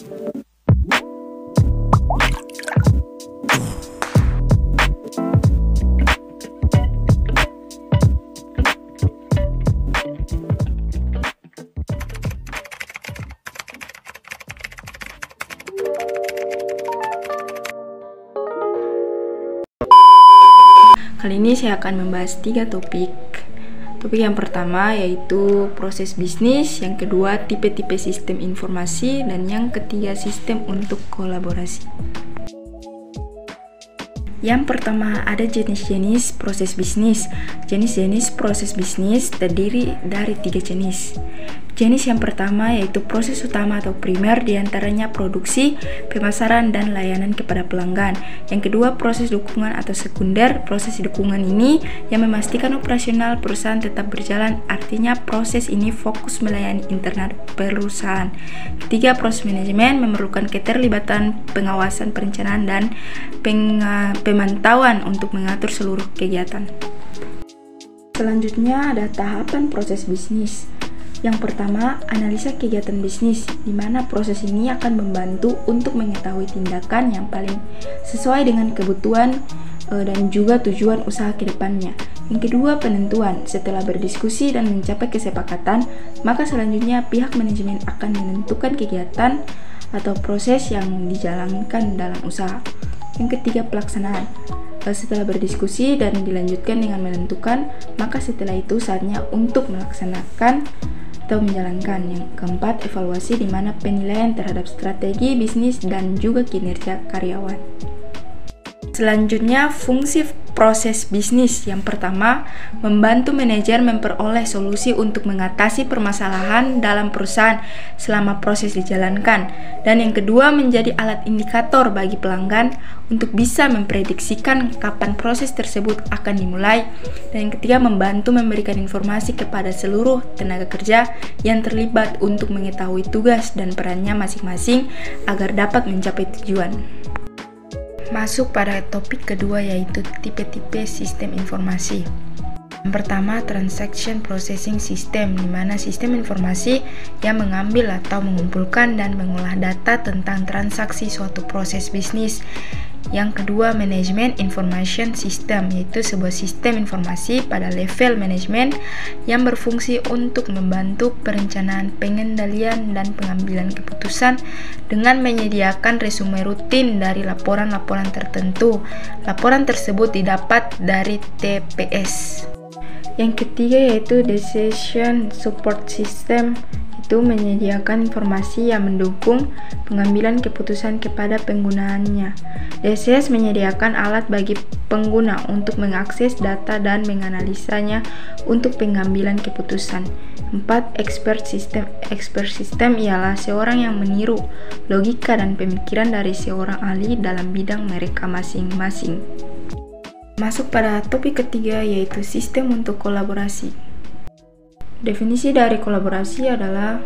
Kali ini saya akan membahas 3 topik. Topik yang pertama yaitu proses bisnis, yang kedua tipe-tipe sistem informasi, dan yang ketiga sistem untuk kolaborasi. Yang pertama ada jenis-jenis proses bisnis. Jenis-jenis proses bisnis terdiri dari 3 jenis. Jenis yang pertama yaitu proses utama atau primer, diantaranya produksi, pemasaran, dan layanan kepada pelanggan. Yang kedua proses dukungan atau sekunder. Proses dukungan ini yang memastikan operasional perusahaan tetap berjalan, artinya proses ini fokus melayani internal perusahaan. Ketiga proses manajemen, memerlukan keterlibatan pengawasan, perencanaan, dan pemantauan untuk mengatur seluruh kegiatan. Selanjutnya ada tahapan proses bisnis. Yang pertama, analisa kegiatan bisnis, di mana proses ini akan membantu untuk mengetahui tindakan yang paling sesuai dengan kebutuhan dan juga tujuan usaha ke depannya. Yang kedua, penentuan. Setelah berdiskusi dan mencapai kesepakatan, maka selanjutnya pihak manajemen akan menentukan kegiatan atau proses yang dijalankan dalam usaha. Yang ketiga, pelaksanaan. Setelah berdiskusi dan dilanjutkan dengan menentukan, maka setelah itu saatnya untuk melaksanakan atau menjalankan. Yang keempat, evaluasi, di mana penilaian terhadap strategi bisnis dan juga kinerja karyawan. Selanjutnya, fungsi proses bisnis. Yang pertama, membantu manajer memperoleh solusi untuk mengatasi permasalahan dalam perusahaan selama proses dijalankan. Dan yang kedua, menjadi alat indikator bagi pelanggan untuk bisa memprediksikan kapan proses tersebut akan dimulai. Dan yang ketiga, membantu memberikan informasi kepada seluruh tenaga kerja yang terlibat untuk mengetahui tugas dan perannya masing-masing agar dapat mencapai tujuan. Masuk pada topik kedua yaitu tipe-tipe sistem informasi. Yang pertama, transaction processing system, di mana sistem informasi yang mengambil atau mengumpulkan dan mengolah data tentang transaksi suatu proses bisnis. Yang kedua, management information system, yaitu sebuah sistem informasi pada level manajemen yang berfungsi untuk membantu perencanaan, pengendalian, dan pengambilan keputusan dengan menyediakan resume rutin dari laporan-laporan tertentu. Laporan tersebut didapat dari TPS. Yang ketiga yaitu decision support system, itu menyediakan informasi yang mendukung pengambilan keputusan kepada penggunaannya. DCS menyediakan alat bagi pengguna untuk mengakses data dan menganalisanya untuk pengambilan keputusan. 4. Expert system. Expert system ialah seorang yang meniru logika dan pemikiran dari seorang ahli dalam bidang mereka masing-masing. Masuk pada topik ketiga yaitu sistem untuk kolaborasi. Definisi dari kolaborasi adalah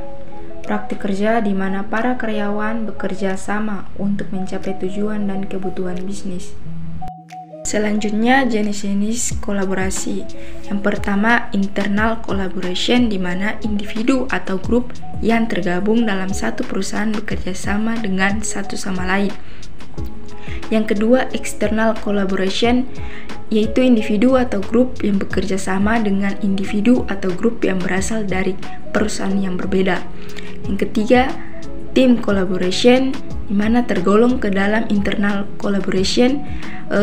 praktik kerja di mana para karyawan bekerja sama untuk mencapai tujuan dan kebutuhan bisnis. Selanjutnya, jenis-jenis kolaborasi. Yang pertama, internal collaboration, di mana individu atau grup yang tergabung dalam satu perusahaan bekerja sama dengan satu sama lain. Yang kedua, external collaboration, yaitu individu atau grup yang bekerja sama dengan individu atau grup yang berasal dari perusahaan yang berbeda. Yang ketiga, team collaboration, di mana tergolong ke dalam internal collaboration,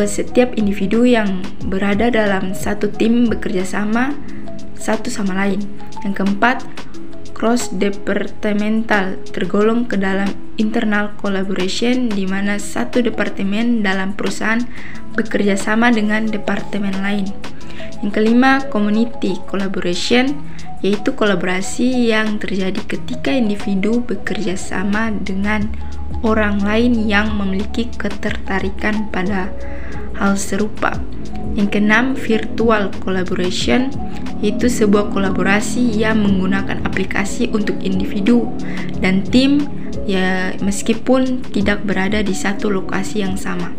setiap individu yang berada dalam satu tim bekerja sama satu sama lain. Yang keempat, cross departmental, tergolong ke dalam internal collaboration, di mana satu departemen dalam perusahaan bekerja sama dengan departemen lain. Yang kelima, community collaboration, yaitu kolaborasi yang terjadi ketika individu bekerja sama dengan orang lain yang memiliki ketertarikan pada hal serupa. Yang keenam, virtual collaboration, yaitu sebuah kolaborasi yang menggunakan aplikasi untuk individu dan tim ya meskipun tidak berada di satu lokasi yang sama.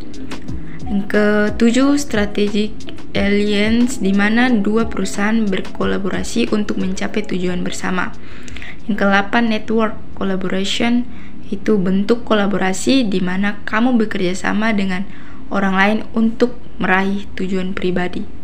Yang ketujuh, strategic alliance, di mana dua perusahaan berkolaborasi untuk mencapai tujuan bersama. Yang kedelapan, network collaboration, Itu bentuk kolaborasi di mana kamu bekerja sama dengan orang lain untuk meraih tujuan pribadi.